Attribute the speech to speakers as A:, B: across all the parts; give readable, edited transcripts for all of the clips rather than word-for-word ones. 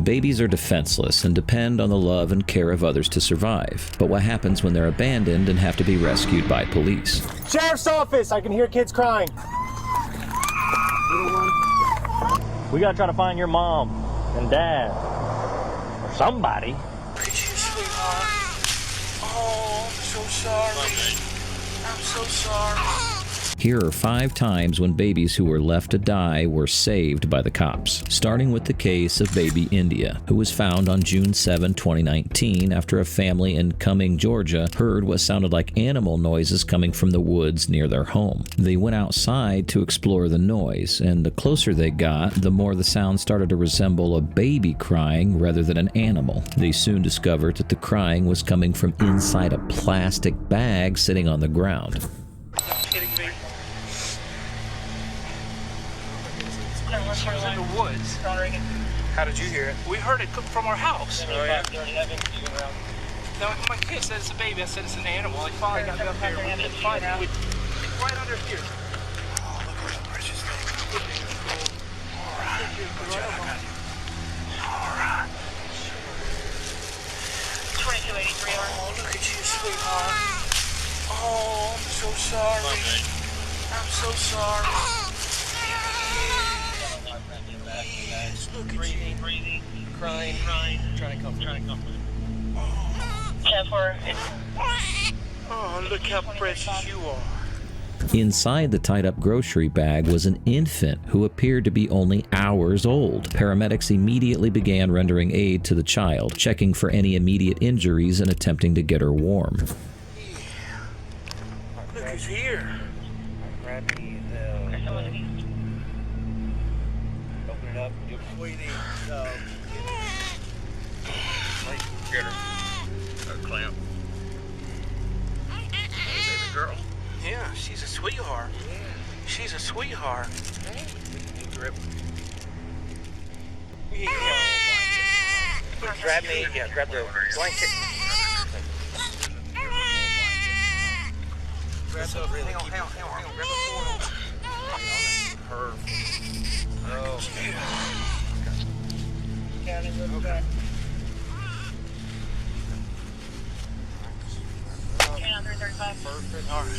A: Babies are defenseless and depend on the love and care of others to survive. But what happens when they're abandoned and have to be rescued by police?
B: Sheriff's office! I can hear kids crying.
C: We gotta try to find your mom and dad. Or somebody.
D: Look at you, sweetheart. Oh, I'm so sorry. I'm so sorry.
A: Here are 5 times when babies who were left to die were saved by the cops, starting with the case of baby India, who was found on June 7, 2019, after a family in Cumming, Georgia, heard what sounded like animal noises coming from the woods near their home. They went outside to explore the noise, and the closer they got, the more the sound started to resemble a baby crying rather than an animal. They soon discovered that the crying was coming from inside a plastic bag sitting on the ground.
D: It was in the woods. How did you hear it? We heard it from our house. Oh, yeah? No, my kid said it's a baby. I said it's an animal. I finally got it up here. We didn't find it. Right under here. Oh, look at the precious thing. All right. Good job. All right. 2283. Oh, look at you, sweetheart. Oh, I'm so sorry. I'm so sorry. Yes, look at you. Breathing, crying, trying to comfort. Oh, look how precious you are.
A: Inside the tied-up grocery bag was an infant who appeared to be only hours old. Paramedics immediately began rendering aid to the child, checking for any immediate injuries and attempting to get her warm.
D: Yeah. Look who's here. Grab me open it up. We need get her. A clamp. Baby girl. Yeah, she's a sweetheart. Yeah. She's a sweetheart. Grip. Yeah. Grab me. Yeah, grab the blanket. Grab the hang on. Grab the foil. Her. Oh. Okay. Perfect. All right.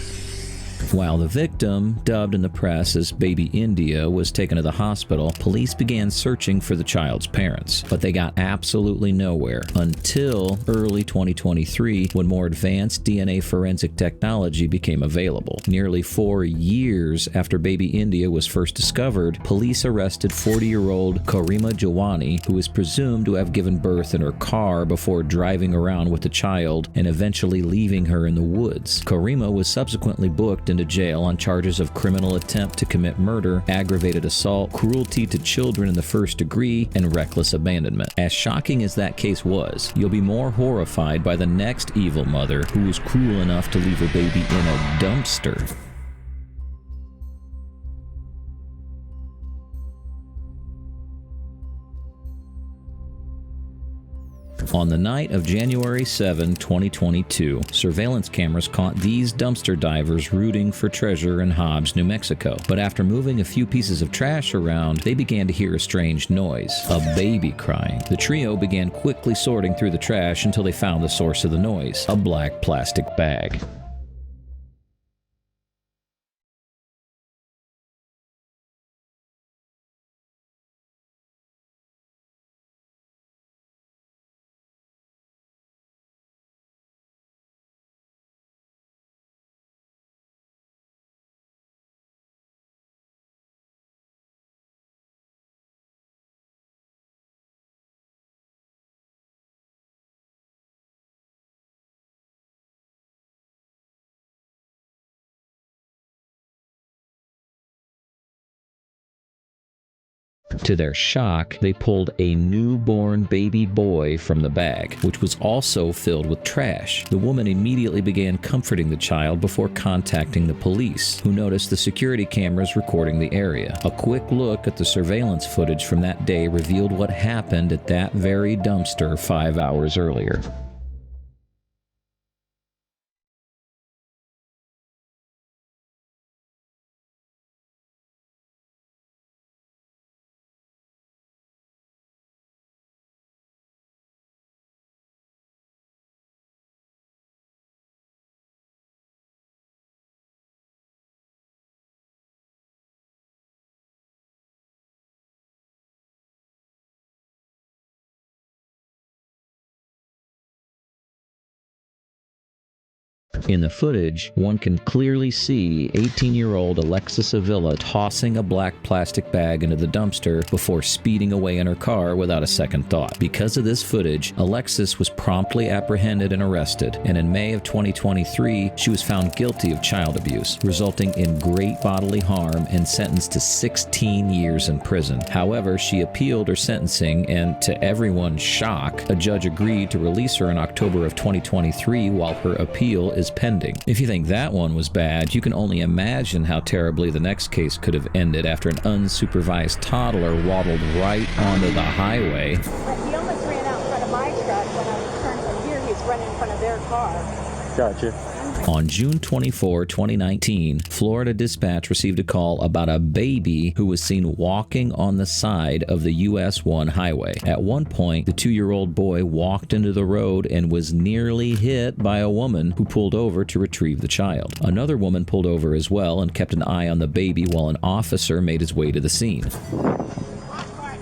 A: While the victim, dubbed in the press as Baby India, was taken to the hospital, police began searching for the child's parents. But they got absolutely nowhere until early 2023, when more advanced DNA forensic technology became available. Nearly 4 years after Baby India was first discovered, police arrested 40-year-old Karima Jawani, who is presumed to have given birth in her car before driving around with the child and eventually leaving her in the woods. Karima was subsequently booked into jail on charges of criminal attempt to commit murder, aggravated assault, cruelty to children in the first degree, and reckless abandonment. As shocking as that case was, you'll be more horrified by the next evil mother who was cruel enough to leave her baby in a dumpster. On the night of January 7, 2022, surveillance cameras caught these dumpster divers rooting for treasure in Hobbs, New Mexico. But after moving a few pieces of trash around, they began to hear a strange noise, a baby crying. The trio began quickly sorting through the trash until they found the source of the noise, a black plastic bag. To their shock, they pulled a newborn baby boy from the bag, which was also filled with trash. The woman immediately began comforting the child before contacting the police, who noticed the security cameras recording the area. A quick look at the surveillance footage from that day revealed what happened at that very dumpster 5 hours earlier. In the footage, one can clearly see 18-year-old Alexis Avila tossing a black plastic bag into the dumpster before speeding away in her car without a second thought. Because of this footage, Alexis was promptly apprehended and arrested, and in May of 2023, she was found guilty of child abuse, resulting in great bodily harm and sentenced to 16 years in prison. However, she appealed her sentencing, and to everyone's shock, a judge agreed to release her in October of 2023 while her appeal is pending. If you think that one was bad, you can only imagine how terribly the next case could have ended after an unsupervised toddler waddled right onto the highway.
E: But he almost ran out in front of my truck. When I turned from here, he's running in front of their car.
C: Gotcha.
A: On June 24, 2019, Florida Dispatch received a call about a baby who was seen walking on the side of the US 1 highway. At one point, the 2-year-old boy walked into the road and was nearly hit by a woman who pulled over to retrieve the child. Another woman pulled over as well and kept an eye on the baby while an officer made his way to the scene.
F: My heart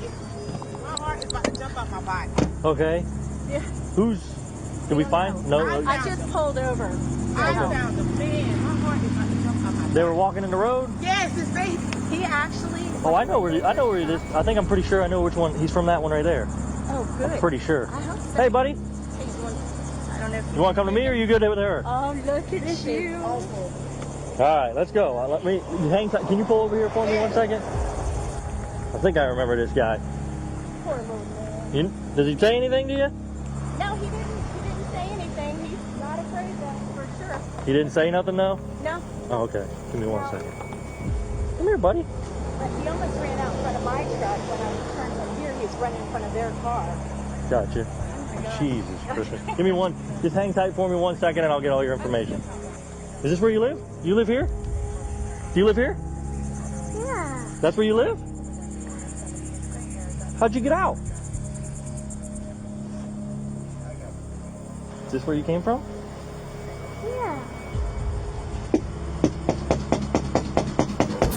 F: is about to jump out my body.
C: Okay.
E: Yeah.
C: Did we find? No.
E: I just pulled over.
F: I found him. Man, my heart is about to jump out my body.
C: They were walking in the road?
F: Yes, his baby.
E: He actually...
C: Oh, I know where it is. I think I'm pretty sure I know which one. He's from that one right there.
E: Oh, good.
C: I'm pretty sure.
E: I hope so.
C: Hey, buddy.
E: I don't know if
C: You want to come to me or are you good with her?
E: Oh, look at you.
C: All right, let's go. Let me hang tight. Can you pull over here for me 1 second? I think I remember this guy.
E: Poor little man.
C: Does he say anything to you?
E: No, he didn't say anything. He's not afraid of for sure.
C: He didn't say nothing, though?
E: No.
C: Oh, okay. Give me 1 second. Come here, buddy.
E: But he almost ran out in front of my truck. When I turned from here, he's running in front of their car.
C: Gotcha. Jesus Christmas. Give me one. Just hang tight for me 1 second and I'll get all your information. Is this where you live? You live here? Do you live here?
E: Yeah.
C: That's where you live? How'd you get out? Is this where you came from?
E: Yeah.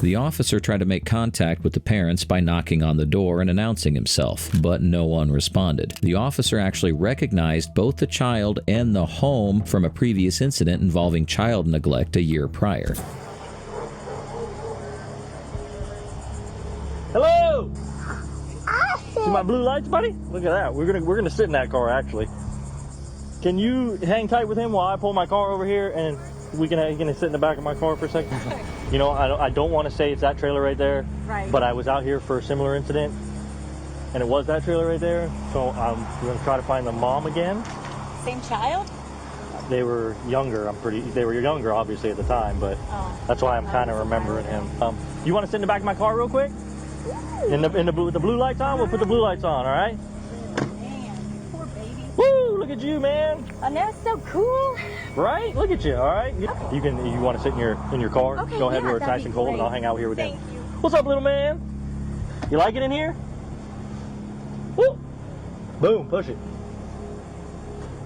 A: The officer tried to make contact with the parents by knocking on the door and announcing himself, but no one responded. The officer actually recognized both the child and the home from a previous incident involving child neglect a year prior.
C: Hello! See my blue lights, buddy? Look at that. We're gonna sit in that car actually. Can you hang tight with him while I pull my car over here and he can sit in the back of my car for a second? You know, I don't want to say it's that trailer right there,
E: Right.
C: but I was out here for a similar incident, and it was that trailer right there. So I'm going to try to find the mom again.
E: Same child?
C: They were younger. They were younger, obviously, at the time, but that's why I'm kind of remembering him. You want to sit in the back of my car real quick? With the blue lights on? We'll put the blue lights on, all right?
E: Man, poor baby.
C: Woo! Look at you, man.
E: I know, it's so cool.
C: Right? Look at you, all right? You want to sit in your car?
E: Okay,
C: Go ahead,
E: yeah,
C: we're
E: that'd
C: attached
E: be
C: and cold, and
E: great.
C: I'll hang out here with
E: Thank
C: him.
E: you.
C: What's up, little man? You like it in here? Woo! Boom, push it.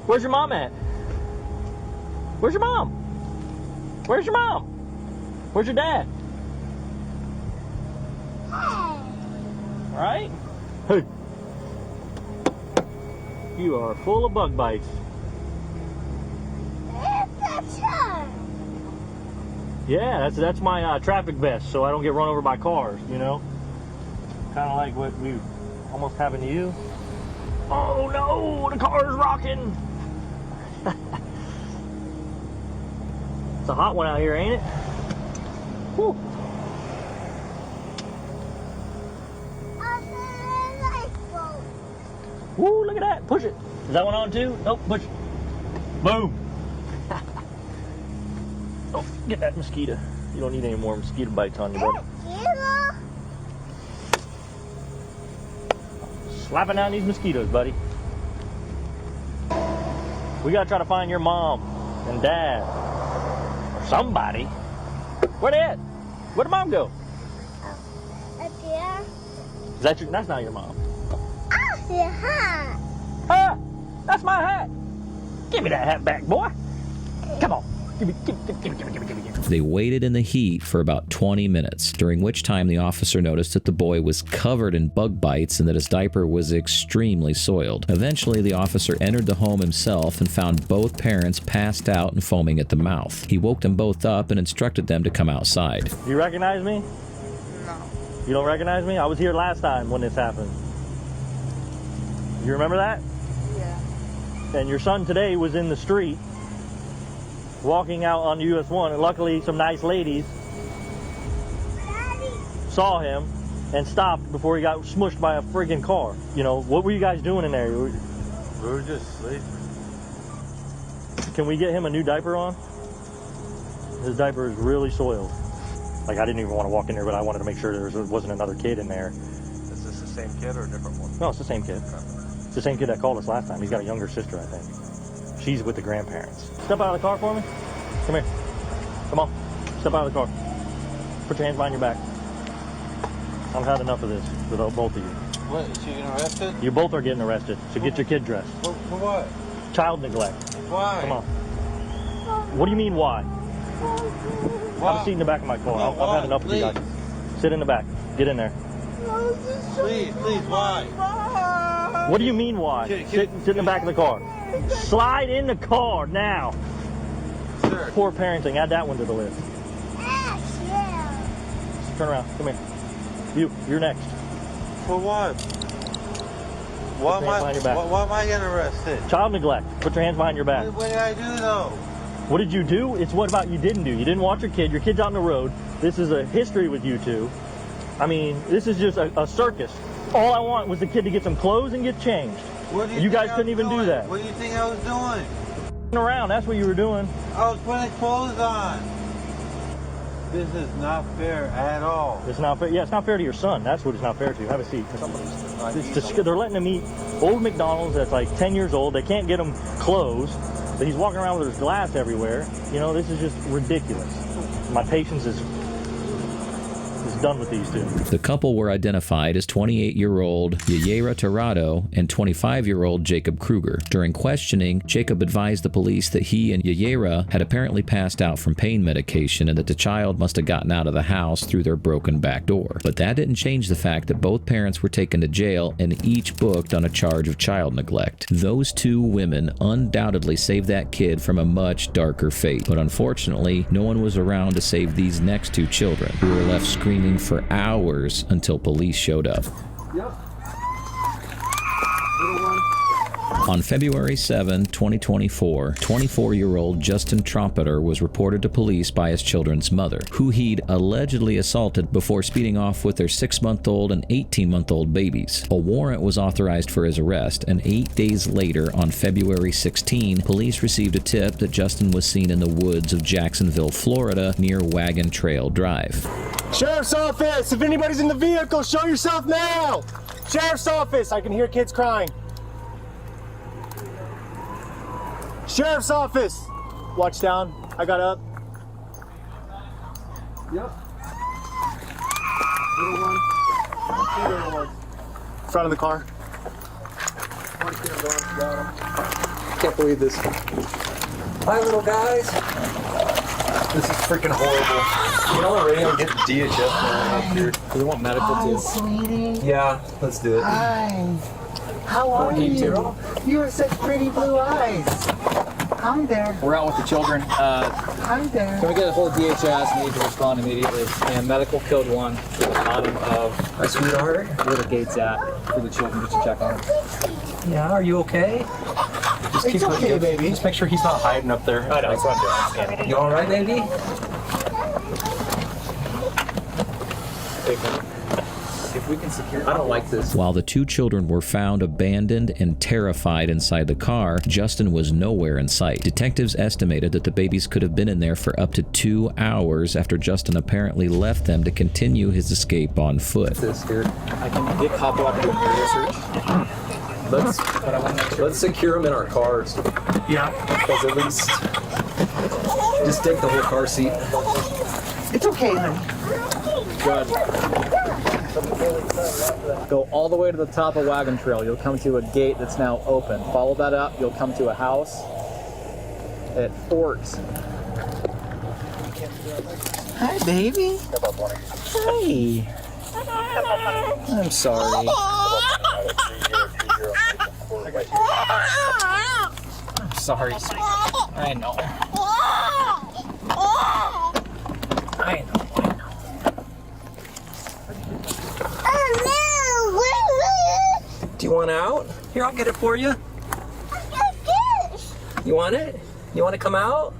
C: Where's your mom at? Where's your mom? Where's your mom? Where's your dad? All right? Hey. You are full of bug bites. Yeah, that's my traffic vest, so I don't get run over by cars, you know? Kind of like what we almost happened to you. Oh no, the car's rocking! It's a hot one out here, ain't it? Whew. Woo, look at that. Push it. Is that one on too? Nope, push it. Boom. Oh, get that mosquito. You don't need any more mosquito bites on you, buddy. Slapping down these mosquitoes, buddy. We gotta try to find your mom and dad. Or somebody. Where they at? Where'd mom go?
G: Up there.
C: That's not your mom.
G: Oh, your hat.
C: Huh? That's my hat. Give me that hat back, boy. Come on.
A: They waited in the heat for about 20 minutes, during which time the officer noticed that the boy was covered in bug bites and that his diaper was extremely soiled. Eventually, the officer entered the home himself and found both parents passed out and foaming at the mouth. He woke them both up and instructed them to come outside.
C: Do you recognize me?
F: No.
C: You don't recognize me? I was here last time when this happened. You remember that?
F: Yeah.
C: And your son today was in the street walking out on US 1, and luckily some nice ladies saw him and stopped before he got smushed by a friggin' car. You know, what were you guys doing in there?
H: We were just sleeping.
C: Can we get him a new diaper on? His diaper is really soiled. Like, I didn't even want to walk in there, but I wanted to make sure there wasn't another kid in there.
H: Is this the same kid or a different one?
C: No, it's the same kid. It's the same kid that called us last time. He's got a younger sister, I think. She's with the grandparents. Step out of the car for me. Come here. Come on. Step out of the car. Put your hands behind your back. I've had enough of this with both of you.
H: What, is she getting arrested?
C: You both are getting arrested, so get your kid dressed.
H: For what?
C: Child neglect.
H: Why?
C: Come on. What do you mean, why? Have a seat in the back of my car.
H: No,
C: I've had enough of you guys. Sit in the back. Get in there.
H: Please, why?
C: What do you mean, why? Sit in the back of the car. Slide in the car now.
H: Sir.
C: Poor parenting. Add that one to the list.
G: Yeah.
C: Turn around. Come here. You're next.
H: For what? Why am I getting arrested?
C: Child neglect. Put your hands behind your back.
H: What did I do though?
C: What did you do? It's what about you didn't do? You didn't watch your kid. Your kid's out on the road. This is a history with you two. I mean, this is just a circus. All I want was the kid to get some clothes and get changed.
H: What do
C: You guys couldn't even do that.
H: What do you think I was doing?
C: Around. That's what you were doing.
H: I was putting clothes on. This is not fair at all.
C: It's not fair. Yeah, it's not fair to your son. That's what it's not fair to. Have a seat. They're letting him eat old McDonald's that's like 10 years old. They can't get him clothes. But he's walking around with his glass everywhere. You know, this is just ridiculous. My patience is done with these two.
A: The couple were identified as 28-year-old Yayera Tirado and 25-year-old Jacob Kruger. During questioning, Jacob advised the police that he and Yayera had apparently passed out from pain medication and that the child must have gotten out of the house through their broken back door. But that didn't change the fact that both parents were taken to jail and each booked on a charge of child neglect. Those two women undoubtedly saved that kid from a much darker fate. But unfortunately, no one was around to save these next two children, who were left screaming for hours until police showed up. On February 7, 2024, 24-year-old Justin Trompeter was reported to police by his children's mother, who he'd allegedly assaulted before speeding off with their 6-month-old and 18-month-old babies. A warrant was authorized for his arrest, and 8 days later, on February 16, police received a tip that Justin was seen in the woods of Jacksonville, Florida, near Wagon Trail Drive.
B: Sheriff's office! If anybody's in the vehicle, show yourself now! Sheriff's office! I can hear kids crying. Sheriff's office! Watch down. I got up. Yep. Little one. Front of the car.
I: Can't believe this. Hi, little guys. This is freaking horrible. You know, already I'm getting DHS now up here. Do they want medical too?
F: Sweetie.
I: Yeah, let's do it.
F: Hi. How are you? You have such pretty blue eyes. I'm there.
J: We're out with the children.
F: I'm there.
J: Can we get a whole DHS? Need to respond immediately. And medical code 1 to the bottom of
I: My sweetheart.
J: where the gate's at for the children just to check on them.
I: Yeah, are you okay?
J: Just
F: It's okay, baby.
J: Just make sure he's not hiding up there. I know, that's what I'm doing.
I: You all right, baby?
J: If we can secure.
I: I don't like this.
A: While the two children were found abandoned and terrified inside the car, Justin was nowhere in sight. Detectives estimated that the babies could have been in there for up to 2 hours after Justin apparently left them to continue his escape on foot.
I: This here.
J: I can get cop up and do a research.
I: Let's secure them in our cars.
J: Yeah.
I: Because at least just take the whole car seat.
F: It's okay, honey.
J: Good. Go all the way to the top of Wagon Trail. You'll come to a gate that's now open. Follow that up. You'll come to a house. It forks
F: Hi, baby. Hi. I'm sorry. I'm sorry, sweetie. I know. I know. Do you want out? Here, I'll get it for you. You want it? You want to come out?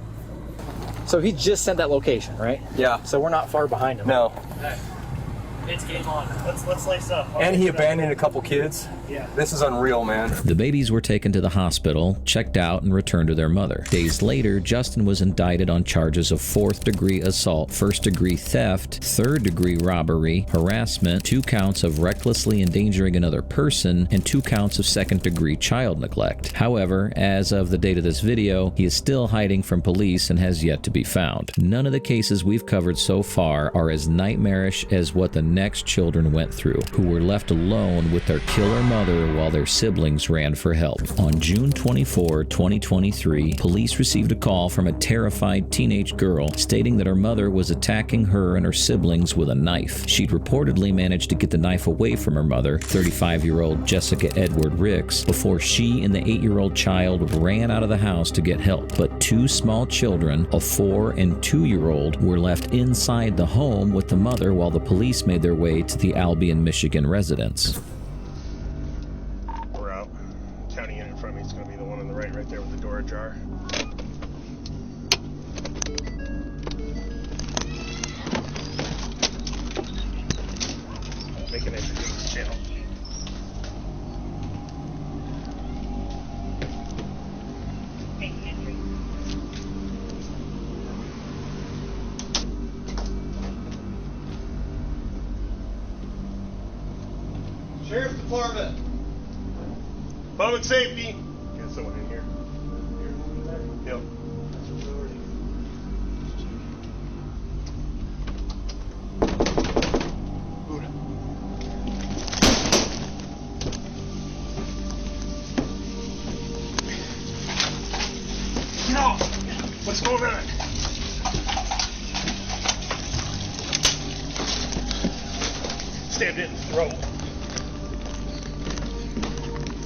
J: So he just sent that location, right?
F: Yeah.
J: So we're not far behind him.
F: No.
C: It's game on. Let's lace up.
F: And he abandoned a couple kids.
C: Yeah.
F: This is unreal, man.
A: The babies were taken to the hospital, checked out, and returned to their mother. Days later, Justin was indicted on charges of 4th-degree assault, 1st-degree theft, 3rd-degree robbery, harassment, 2 counts of recklessly endangering another person, and 2 counts of 2nd-degree child neglect. However, as of the date of this video, he is still hiding from police and has yet to be found. None of the cases we've covered so far are as nightmarish as what the next children went through, who were left alone with their killer mother while their siblings ran for help. On June 24, 2023, police received a call from a terrified teenage girl stating that her mother was attacking her and her siblings with a knife. She'd reportedly managed to get the knife away from her mother, 35-year-old Jessica Edward Ricks, before she and the 8-year-old child ran out of the house to get help. But 2 small children, a 4- and 2-year-old, were left inside the home with the mother while the police made their way to the Albion, Michigan residence.
B: We're out. County unit in front of me. It's going to be the one on the right there with the door ajar. Make an exit to this channel.
H: Sheriff's Department.
B: Public safety. Got someone in here. Yep. Buddha. Get off! What's going on? Stabbed it in the throat.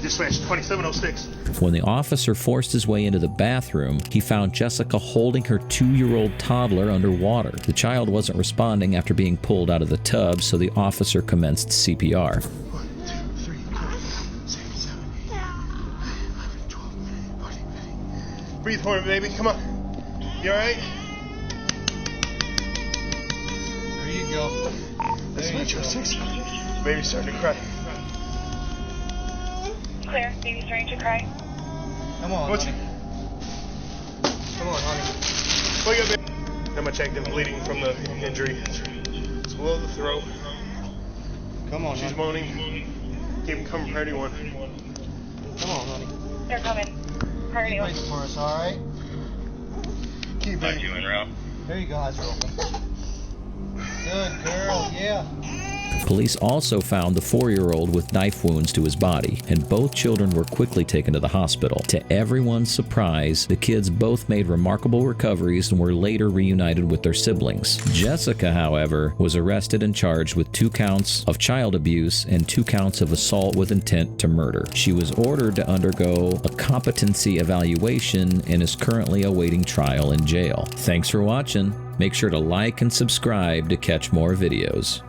B: Dispatch 2706.
A: When the officer forced his way into the bathroom, he found Jessica holding her 2-year-old toddler underwater. The child wasn't responding after being pulled out of the tub, so the officer commenced CPR.
B: 1, 2, 3, 4, 6, 7, 8, 11, 12, 14. Breathe for me, baby. Come on. You alright?
H: There you go.
B: That's my joysticks. Baby's starting to cry.
E: Clear. Baby's starting to cry.
H: Come on,
B: What's
H: honey.
B: Come on, honey. Wake up, baby. I'm gonna check them bleeding from the injury. It's below the throat.
H: Come on,
B: She's
H: honey.
B: moaning. Keep them coming, priority 1.
H: Come on, honey.
E: They're coming. Priority
H: Keep
E: 1.
H: waiting for us, all right?
B: Keep breathing.
H: There you go, eyes are open. Good girl, yeah.
A: Police also found the 4-year-old with knife wounds to his body, and both children were quickly taken to the hospital. To everyone's surprise, the kids both made remarkable recoveries and were later reunited with their siblings. Jessica, however, was arrested and charged with 2 counts of child abuse and 2 counts of assault with intent to murder. She was ordered to undergo a competency evaluation and is currently awaiting trial in jail. Thanks for watching. Make sure to like and subscribe to catch more videos.